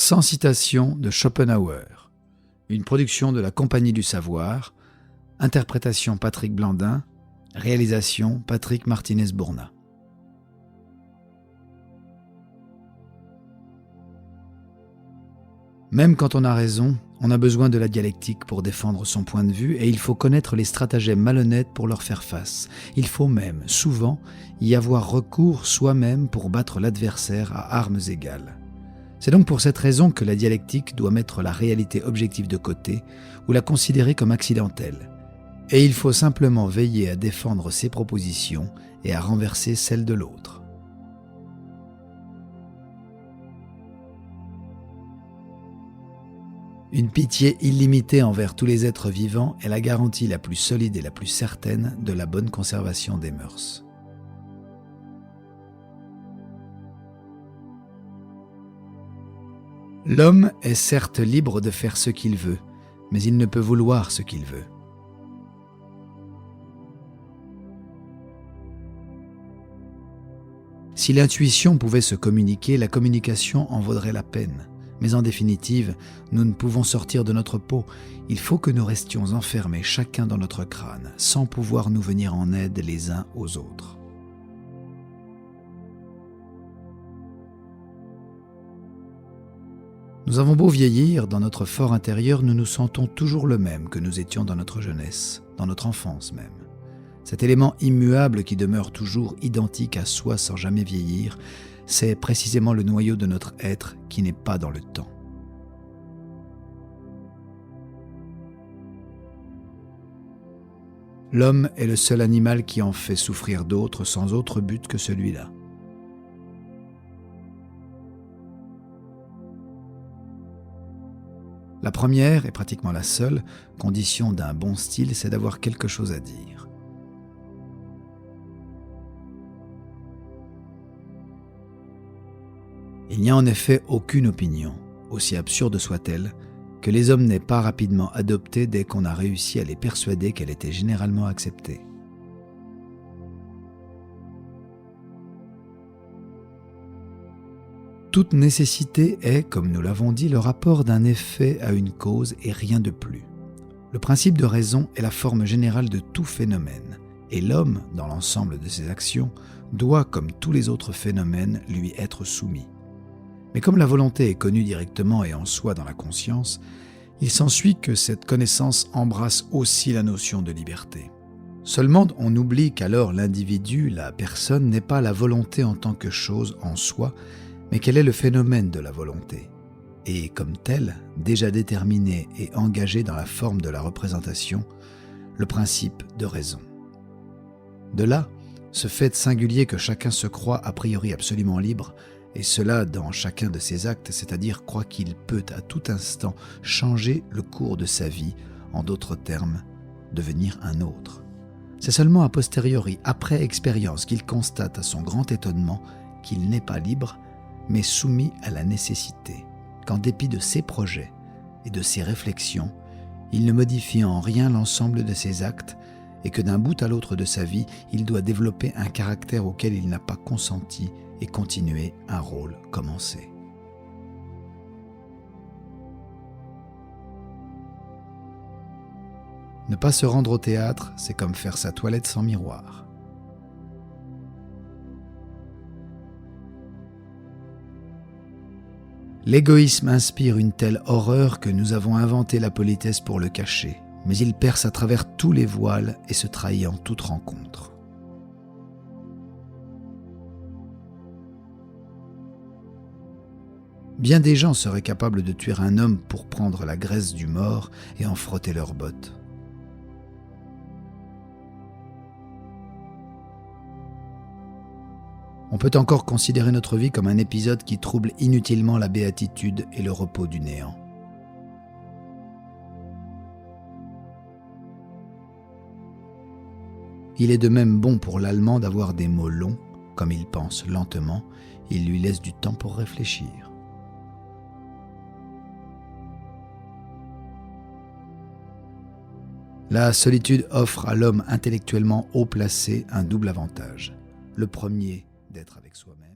Sans citation de Schopenhauer. Une production de la Compagnie du Savoir. Interprétation Patrick Blandin. Réalisation Patrick Martinez-Bourna. Même quand on a raison, on a besoin de la dialectique pour défendre son point de vue et il faut connaître les stratagèmes malhonnêtes pour leur faire face. Il faut même, souvent, y avoir recours soi-même pour battre l'adversaire à armes égales. C'est donc pour cette raison que la dialectique doit mettre la réalité objective de côté ou la considérer comme accidentelle. Et il faut simplement veiller à défendre ses propositions et à renverser celles de l'autre. Une pitié illimitée envers tous les êtres vivants est la garantie la plus solide et la plus certaine de la bonne conservation des mœurs. L'homme est certes libre de faire ce qu'il veut, mais il ne peut vouloir ce qu'il veut. Si l'intuition pouvait se communiquer, la communication en vaudrait la peine. Mais en définitive, nous ne pouvons sortir de notre peau. Il faut que nous restions enfermés chacun dans notre crâne, sans pouvoir nous venir en aide les uns aux autres. Nous avons beau vieillir, dans notre fort intérieur, nous nous sentons toujours le même que nous étions dans notre jeunesse, dans notre enfance même. Cet élément immuable qui demeure toujours identique à soi sans jamais vieillir, c'est précisément le noyau de notre être qui n'est pas dans le temps. L'homme est le seul animal qui en fait souffrir d'autres sans autre but que celui-là. La première, et pratiquement la seule, condition d'un bon style, c'est d'avoir quelque chose à dire. Il n'y a en effet aucune opinion, aussi absurde soit-elle, que les hommes n'aient pas rapidement adoptée dès qu'on a réussi à les persuader qu'elle était généralement acceptée. Toute nécessité est, comme nous l'avons dit, le rapport d'un effet à une cause et rien de plus. Le principe de raison est la forme générale de tout phénomène, et l'homme, dans l'ensemble de ses actions, doit, comme tous les autres phénomènes, lui être soumis. Mais comme la volonté est connue directement et en soi dans la conscience, il s'ensuit que cette connaissance embrasse aussi la notion de liberté. Seulement, on oublie qu'alors l'individu, la personne, n'est pas la volonté en tant que chose en soi, mais quel est le phénomène de la volonté, et comme tel, déjà déterminé et engagé dans la forme de la représentation, le principe de raison. De là, ce fait singulier que chacun se croit a priori absolument libre, et cela dans chacun de ses actes, c'est-à-dire croit qu'il peut à tout instant changer le cours de sa vie, en d'autres termes, devenir un autre. C'est seulement a posteriori, après expérience, qu'il constate à son grand étonnement qu'il n'est pas libre, mais soumis à la nécessité, qu'en dépit de ses projets et de ses réflexions, il ne modifie en rien l'ensemble de ses actes et que d'un bout à l'autre de sa vie, il doit développer un caractère auquel il n'a pas consenti et continuer un rôle commencé. Ne pas se rendre au théâtre, c'est comme faire sa toilette sans miroir. L'égoïsme inspire une telle horreur que nous avons inventé la politesse pour le cacher, mais il perce à travers tous les voiles et se trahit en toute rencontre. Bien des gens seraient capables de tuer un homme pour prendre la graisse du mort et en frotter leurs bottes. On peut encore considérer notre vie comme un épisode qui trouble inutilement la béatitude et le repos du néant. Il est de même bon pour l'Allemand d'avoir des mots longs, comme il pense lentement, il lui laisse du temps pour réfléchir. La solitude offre à l'homme intellectuellement haut placé un double avantage. Le premier, d'être avec soi-même.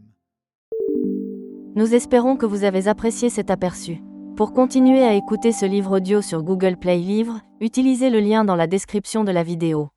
Nous espérons que vous avez apprécié cet aperçu. Pour continuer à écouter ce livre audio sur Google Play Livres, utilisez le lien dans la description de la vidéo.